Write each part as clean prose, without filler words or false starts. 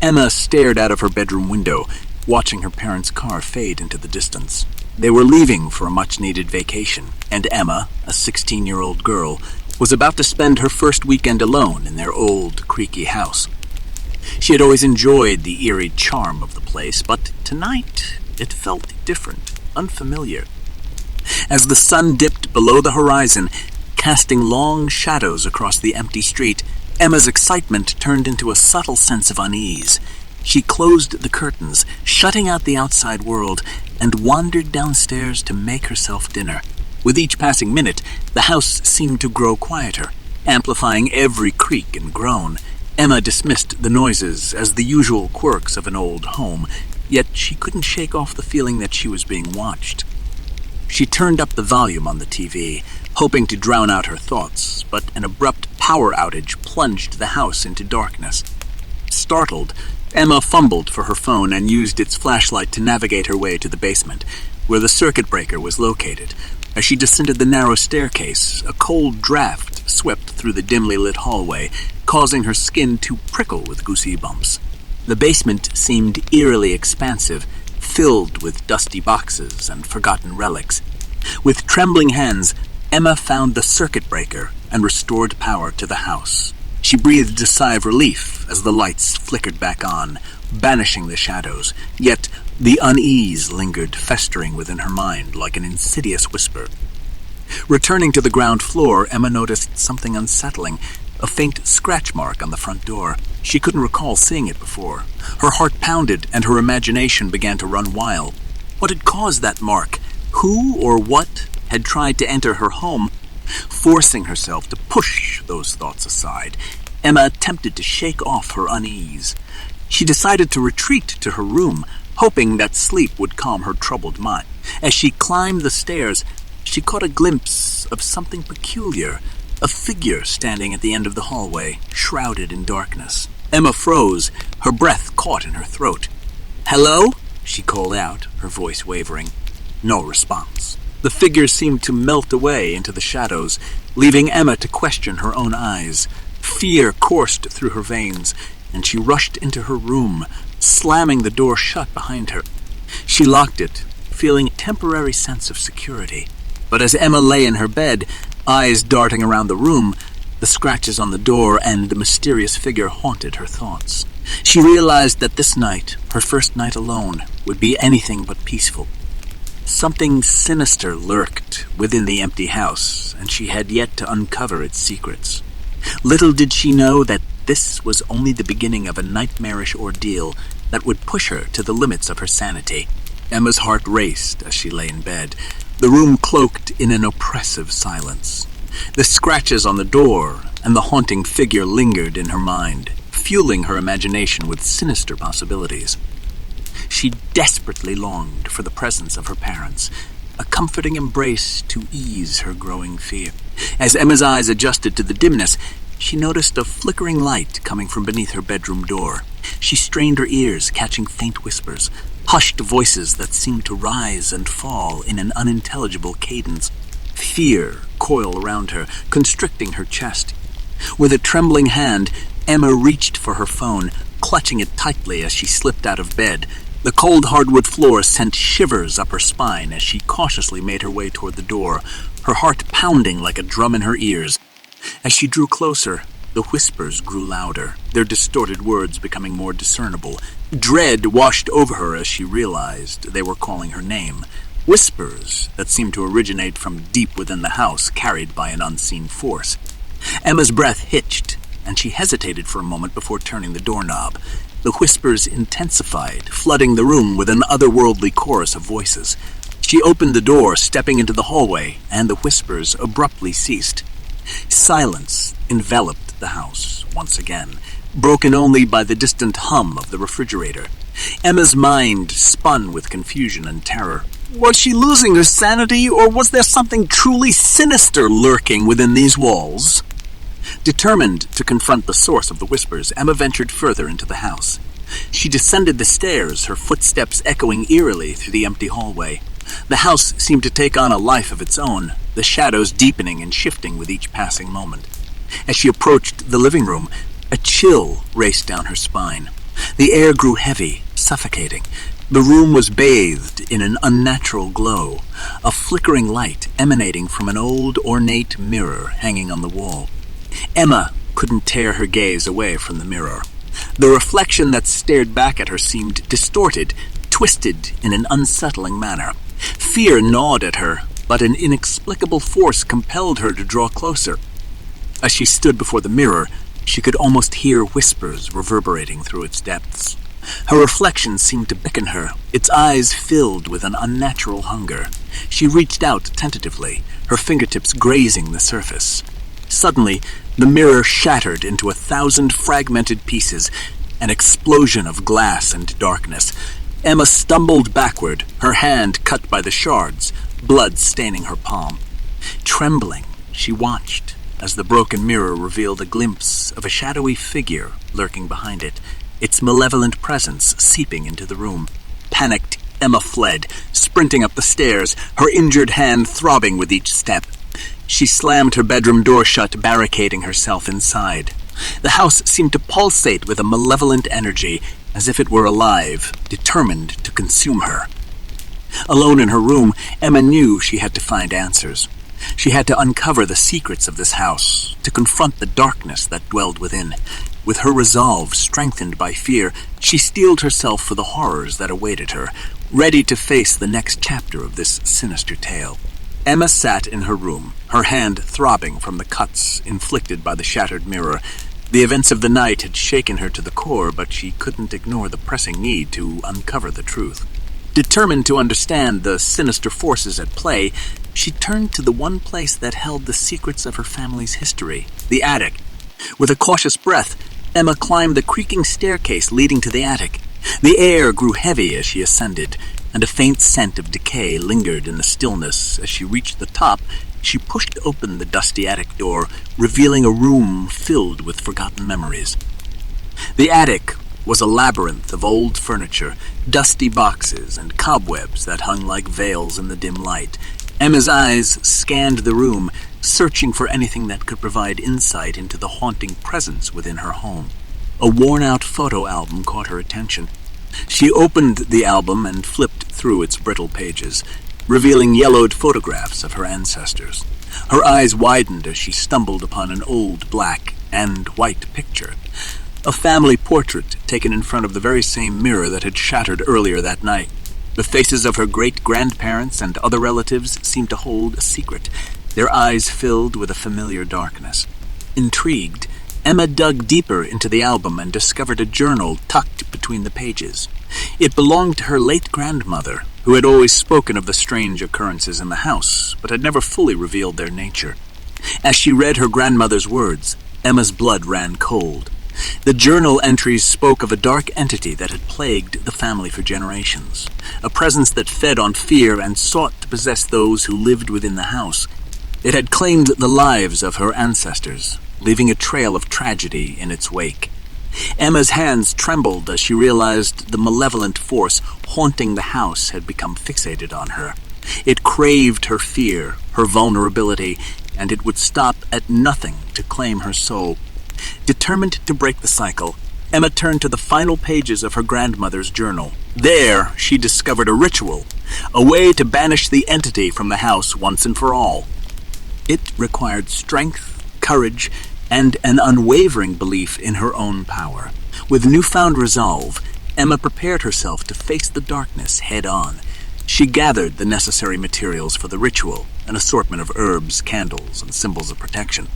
Emma stared out of her bedroom window, watching her parents' car fade into the distance. They were leaving for a much-needed vacation, and Emma, a 16-year-old girl, was about to spend her first weekend alone in their old, creaky house. She had always enjoyed the eerie charm of the place, but tonight it felt different, unfamiliar. As the sun dipped below the horizon, casting long shadows across the empty street, Emma's excitement turned into a subtle sense of unease. She closed the curtains, shutting out the outside world, and wandered downstairs to make herself dinner. With each passing minute, the house seemed to grow quieter, amplifying every creak and groan. Emma dismissed the noises as the usual quirks of an old home, yet she couldn't shake off the feeling that she was being watched. She turned up the volume on the TV, hoping to drown out her thoughts, but an abrupt power outage plunged the house into darkness. Startled, Emma fumbled for her phone and used its flashlight to navigate her way to the basement, where the circuit breaker was located. As she descended the narrow staircase, a cold draft swept through the dimly lit hallway, causing her skin to prickle with goosey bumps. The basement seemed eerily expansive, filled with dusty boxes and forgotten relics. With trembling hands, Emma found the circuit breaker and restored power to the house. She breathed a sigh of relief as the lights flickered back on, banishing the shadows, yet the unease lingered festering within her mind like an insidious whisper. Returning to the ground floor, Emma noticed something unsettling, a faint scratch mark on the front door. She couldn't recall seeing it before. Her heart pounded and her imagination began to run wild. What had caused that mark? Who or what had tried to enter her home? Forcing herself to push those thoughts aside, Emma attempted to shake off her unease. She decided to retreat to her room, hoping that sleep would calm her troubled mind. As she climbed the stairs, she caught a glimpse of something peculiar, a figure standing at the end of the hallway, shrouded in darkness. Emma froze, her breath caught in her throat. "Hello?" she called out, her voice wavering. No response. The figure seemed to melt away into the shadows, leaving Emma to question her own eyes. Fear coursed through her veins, and she rushed into her room, slamming the door shut behind her. She locked it, feeling a temporary sense of security. But as Emma lay in her bed, eyes darting around the room, the scratches on the door and the mysterious figure haunted her thoughts. She realized that this night, her first night alone, would be anything but peaceful. Something sinister lurked within the empty house, and she had yet to uncover its secrets. Little did she know that this was only the beginning of a nightmarish ordeal that would push her to the limits of her sanity. Emma's heart raced as she lay in bed, the room cloaked in an oppressive silence. The scratches on the door and the haunting figure lingered in her mind, fueling her imagination with sinister possibilities. She desperately longed for the presence of her parents, a comforting embrace to ease her growing fear. As Emma's eyes adjusted to the dimness, she noticed a flickering light coming from beneath her bedroom door. She strained her ears, catching faint whispers, hushed voices that seemed to rise and fall in an unintelligible cadence. Fear coiled around her, constricting her chest. With a trembling hand, Emma reached for her phone, clutching it tightly as she slipped out of bed. The cold hardwood floor sent shivers up her spine as she cautiously made her way toward the door, her heart pounding like a drum in her ears. As she drew closer, the whispers grew louder, their distorted words becoming more discernible. Dread washed over her as she realized they were calling her name. Whispers that seemed to originate from deep within the house, carried by an unseen force. Emma's breath hitched, and she hesitated for a moment before turning the doorknob. The whispers intensified, flooding the room with an otherworldly chorus of voices. She opened the door, stepping into the hallway, and the whispers abruptly ceased. Silence enveloped the house once again, broken only by the distant hum of the refrigerator. Emma's mind spun with confusion and terror. Was she losing her sanity, or was there something truly sinister lurking within these walls? Determined to confront the source of the whispers, Emma ventured further into the house. She descended the stairs, her footsteps echoing eerily through the empty hallway. The house seemed to take on a life of its own, the shadows deepening and shifting with each passing moment. As she approached the living room, a chill raced down her spine. The air grew heavy, suffocating. The room was bathed in an unnatural glow, a flickering light emanating from an old, ornate mirror hanging on the wall. Emma couldn't tear her gaze away from the mirror. The reflection that stared back at her seemed distorted, twisted in an unsettling manner. Fear gnawed at her, but an inexplicable force compelled her to draw closer. As she stood before the mirror, she could almost hear whispers reverberating through its depths. Her reflection seemed to beckon her, its eyes filled with an unnatural hunger. She reached out tentatively, her fingertips grazing the surface. Suddenly, the mirror shattered into 1,000 fragmented pieces, an explosion of glass and darkness. Emma stumbled backward, her hand cut by the shards, blood staining her palm. Trembling, she watched as the broken mirror revealed a glimpse of a shadowy figure lurking behind it, its malevolent presence seeping into the room. Panicked, Emma fled, sprinting up the stairs, her injured hand throbbing with each step. She slammed her bedroom door shut, barricading herself inside. The house seemed to pulsate with a malevolent energy, as if it were alive, determined to consume her. Alone in her room, Emma knew she had to find answers. She had to uncover the secrets of this house, to confront the darkness that dwelled within. With her resolve strengthened by fear, she steeled herself for the horrors that awaited her, ready to face the next chapter of this sinister tale. Emma sat in her room, her hand throbbing from the cuts inflicted by the shattered mirror. The events of the night had shaken her to the core, but she couldn't ignore the pressing need to uncover the truth. Determined to understand the sinister forces at play, she turned to the one place that held the secrets of her family's history, the attic. With a cautious breath, Emma climbed the creaking staircase leading to the attic. The air grew heavy as she ascended, and a faint scent of decay lingered in the stillness. As she reached the top, she pushed open the dusty attic door, revealing a room filled with forgotten memories. The attic was a labyrinth of old furniture, dusty boxes, and cobwebs that hung like veils in the dim light. Emma's eyes scanned the room, searching for anything that could provide insight into the haunting presence within her home. A worn-out photo album caught her attention. She opened the album and flipped through its brittle pages, revealing yellowed photographs of her ancestors. Her eyes widened as she stumbled upon an old black and white picture. A family portrait taken in front of the very same mirror that had shattered earlier that night. The faces of her great-grandparents and other relatives seemed to hold a secret, their eyes filled with a familiar darkness. Intrigued, Emma dug deeper into the album and discovered a journal tucked between the pages. It belonged to her late grandmother, who had always spoken of the strange occurrences in the house, but had never fully revealed their nature. As she read her grandmother's words, Emma's blood ran cold. The journal entries spoke of a dark entity that had plagued the family for generations, a presence that fed on fear and sought to possess those who lived within the house. It had claimed the lives of her ancestors, leaving a trail of tragedy in its wake. Emma's hands trembled as she realized the malevolent force haunting the house had become fixated on her. It craved her fear, her vulnerability, and it would stop at nothing to claim her soul. Determined to break the cycle, Emma turned to the final pages of her grandmother's journal. There, she discovered a ritual, a way to banish the entity from the house once and for all. It required strength, courage, and an unwavering belief in her own power. With newfound resolve, Emma prepared herself to face the darkness head-on. She gathered the necessary materials for the ritual, an assortment of herbs, candles, and symbols of protection.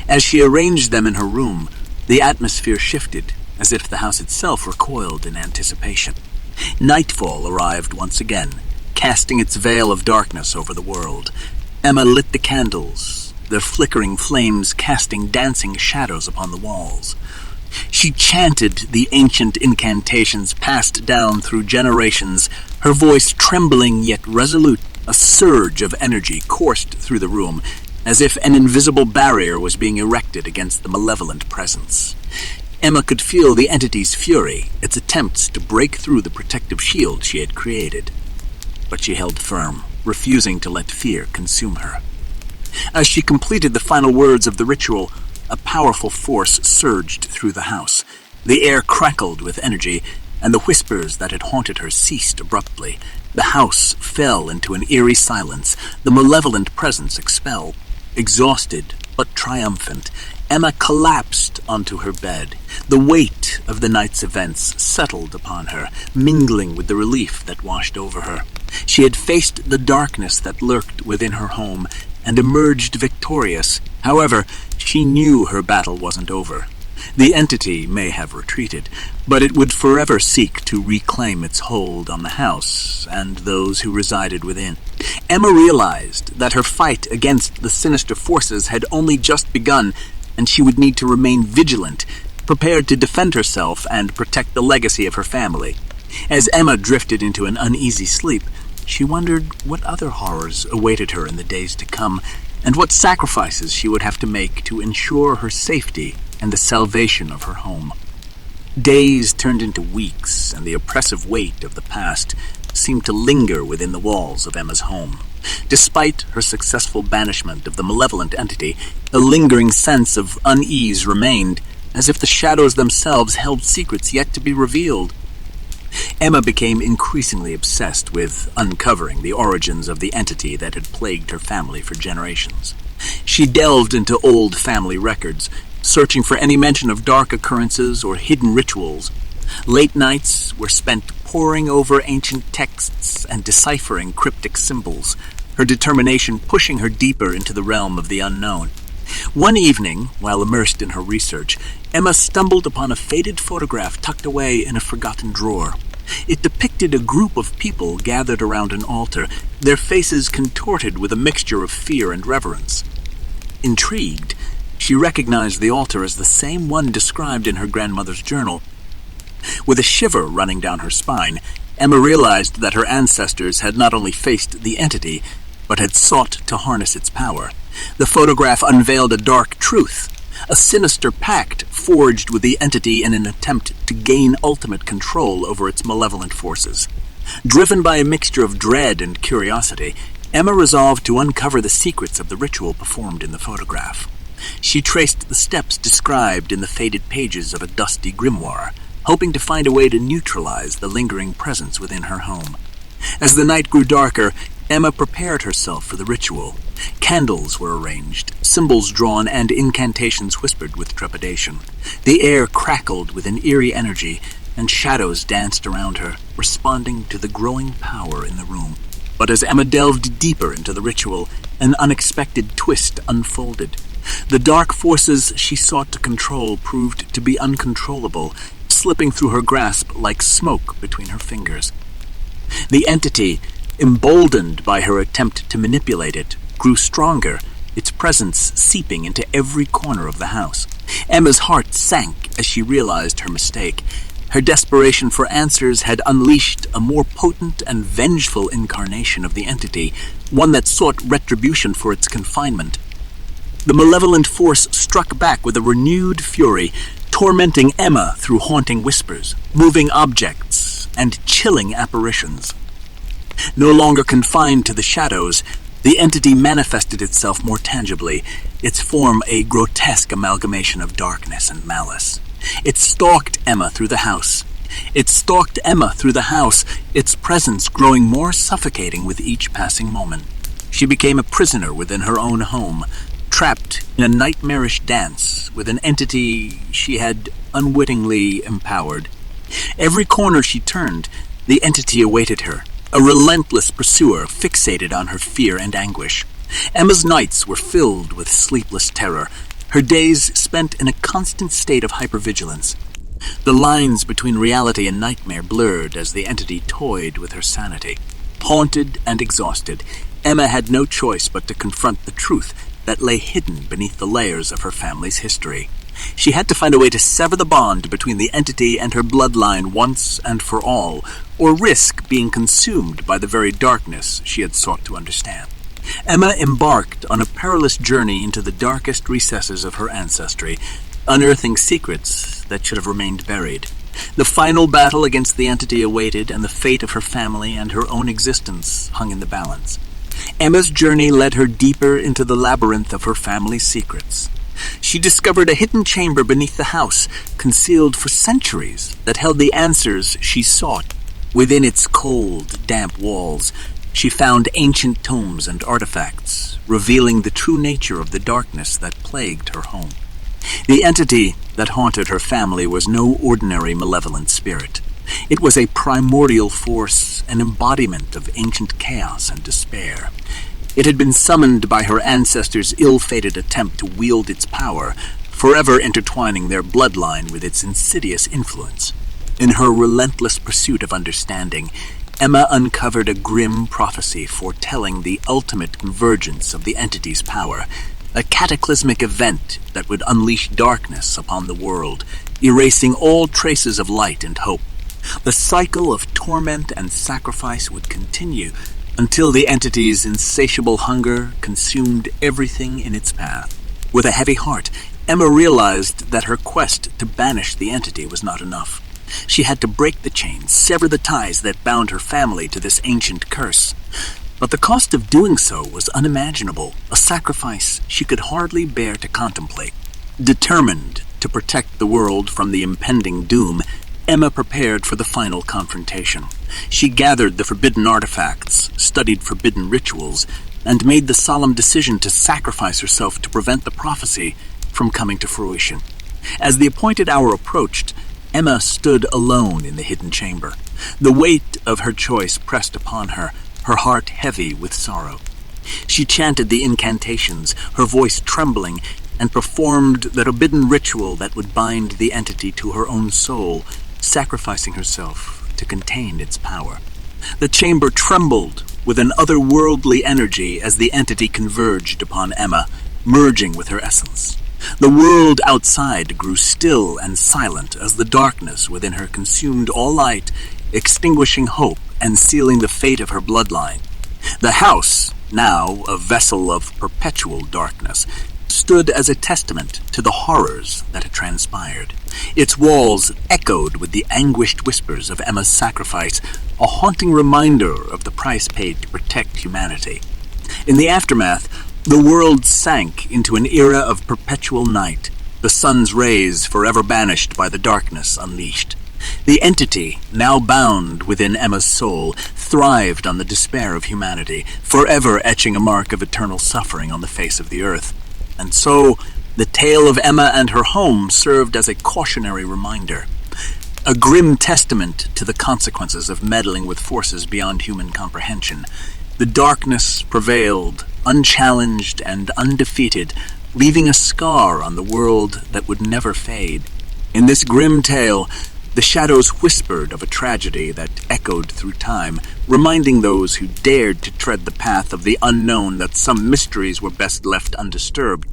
As she arranged them in her room, the atmosphere shifted, as if the house itself recoiled in anticipation. Nightfall arrived once again, casting its veil of darkness over the world. Emma lit the candles, their flickering flames casting dancing shadows upon the walls. She chanted the ancient incantations passed down through generations, her voice trembling yet resolute. A surge of energy coursed through the room. as if an invisible barrier was being erected against the malevolent presence. Emma could feel the entity's fury, its attempts to break through the protective shield she had created. But she held firm, refusing to let fear consume her. As she completed the final words of the ritual, a powerful force surged through the house. The air crackled with energy, and the whispers that had haunted her ceased abruptly. The house fell into an eerie silence, the malevolent presence expelled. Exhausted but triumphant, Emma collapsed onto her bed. The weight of the night's events settled upon her, mingling with the relief that washed over her. She had faced the darkness that lurked within her home and emerged victorious. However, she knew her battle wasn't over. The entity may have retreated, but it would forever seek to reclaim its hold on the house and those who resided within. Emma realized that her fight against the sinister forces had only just begun, and she would need to remain vigilant, prepared to defend herself and protect the legacy of her family. As Emma drifted into an uneasy sleep, she wondered what other horrors awaited her in the days to come, and what sacrifices she would have to make to ensure her safety and the salvation of her home. Days turned into weeks, and the oppressive weight of the past seemed to linger within the walls of Emma's home. Despite her successful banishment of the malevolent entity, a lingering sense of unease remained, as if the shadows themselves held secrets yet to be revealed. Emma became increasingly obsessed with uncovering the origins of the entity that had plagued her family for generations. She delved into old family records, searching for any mention of dark occurrences or hidden rituals. Late nights were spent poring over ancient texts and deciphering cryptic symbols, her determination pushing her deeper into the realm of the unknown. One evening, while immersed in her research, Emma stumbled upon a faded photograph tucked away in a forgotten drawer. It depicted a group of people gathered around an altar, their faces contorted with a mixture of fear and reverence. Intrigued, she recognized the altar as the same one described in her grandmother's journal. With a shiver running down her spine, Emma realized that her ancestors had not only faced the entity, but had sought to harness its power. The photograph unveiled a dark truth, a sinister pact forged with the entity in an attempt to gain ultimate control over its malevolent forces. Driven by a mixture of dread and curiosity, Emma resolved to uncover the secrets of the ritual performed in the photograph. She traced the steps described in the faded pages of a dusty grimoire, hoping to find a way to neutralize the lingering presence within her home. As the night grew darker, Emma prepared herself for the ritual. Candles were arranged, symbols drawn, and incantations whispered with trepidation. The air crackled with an eerie energy, and shadows danced around her, responding to the growing power in the room. But as Emma delved deeper into the ritual, an unexpected twist unfolded. The dark forces she sought to control proved to be uncontrollable, slipping through her grasp like smoke between her fingers. The entity, emboldened by her attempt to manipulate it, grew stronger, its presence seeping into every corner of the house. Emma's heart sank as she realized her mistake. Her desperation for answers had unleashed a more potent and vengeful incarnation of the entity, one that sought retribution for its confinement. The malevolent force struck back with a renewed fury, tormenting Emma through haunting whispers, moving objects, and chilling apparitions. No longer confined to the shadows, the entity manifested itself more tangibly, its form a grotesque amalgamation of darkness and malice. It stalked Emma through the house. Its presence growing more suffocating with each passing moment. She became a prisoner within her own home, trapped in a nightmarish dance with an entity she had unwittingly empowered. Every corner she turned, the entity awaited her, a relentless pursuer fixated on her fear and anguish. Emma's nights were filled with sleepless terror, her days spent in a constant state of hypervigilance. The lines between reality and nightmare blurred as the entity toyed with her sanity. Haunted and exhausted, Emma had no choice but to confront the truth that lay hidden beneath the layers of her family's history. She had to find a way to sever the bond between the entity and her bloodline once and for all, or risk being consumed by the very darkness she had sought to understand. Emma embarked on a perilous journey into the darkest recesses of her ancestry, unearthing secrets that should have remained buried. The final battle against the entity awaited, and the fate of her family and her own existence hung in the balance. Emma's journey led her deeper into the labyrinth of her family's secrets. She discovered a hidden chamber beneath the house, concealed for centuries, that held the answers she sought. Within its cold, damp walls, she found ancient tomes and artifacts, revealing the true nature of the darkness that plagued her home. The entity that haunted her family was no ordinary malevolent spirit. It was a primordial force, an embodiment of ancient chaos and despair. It had been summoned by her ancestors' ill-fated attempt to wield its power, forever intertwining their bloodline with its insidious influence. In her relentless pursuit of understanding, Emma uncovered a grim prophecy foretelling the ultimate convergence of the entity's power, a cataclysmic event that would unleash darkness upon the world, erasing all traces of light and hope. The cycle of torment and sacrifice would continue until the entity's insatiable hunger consumed everything in its path. With a heavy heart, Emma realized that her quest to banish the entity was not enough. She had to break the chains, sever the ties that bound her family to this ancient curse. But the cost of doing so was unimaginable, a sacrifice she could hardly bear to contemplate. Determined to protect the world from the impending doom, Emma prepared for the final confrontation. She gathered the forbidden artifacts, studied forbidden rituals, and made the solemn decision to sacrifice herself to prevent the prophecy from coming to fruition. As the appointed hour approached, Emma stood alone in the hidden chamber. The weight of her choice pressed upon her, her heart heavy with sorrow. She chanted the incantations, her voice trembling, and performed the forbidden ritual that would bind the entity to her own soul, sacrificing herself to contain its power. The chamber trembled with an otherworldly energy as the entity converged upon Emma, merging with her essence. The world outside grew still and silent as the darkness within her consumed all light, extinguishing hope and sealing the fate of her bloodline. The house, now a vessel of perpetual darkness, stood as a testament to the horrors that had transpired. Its walls echoed with the anguished whispers of Emma's sacrifice, a haunting reminder of the price paid to protect humanity. In the aftermath, the world sank into an era of perpetual night, the sun's rays forever banished by the darkness unleashed. The entity, now bound within Emma's soul, thrived on the despair of humanity, forever etching a mark of eternal suffering on the face of the earth. And so, the tale of Emma and her home served as a cautionary reminder, a grim testament to the consequences of meddling with forces beyond human comprehension. The darkness prevailed, unchallenged and undefeated, leaving a scar on the world that would never fade. In this grim tale, the shadows whispered of a tragedy that echoed through time, reminding those who dared to tread the path of the unknown that some mysteries were best left undisturbed.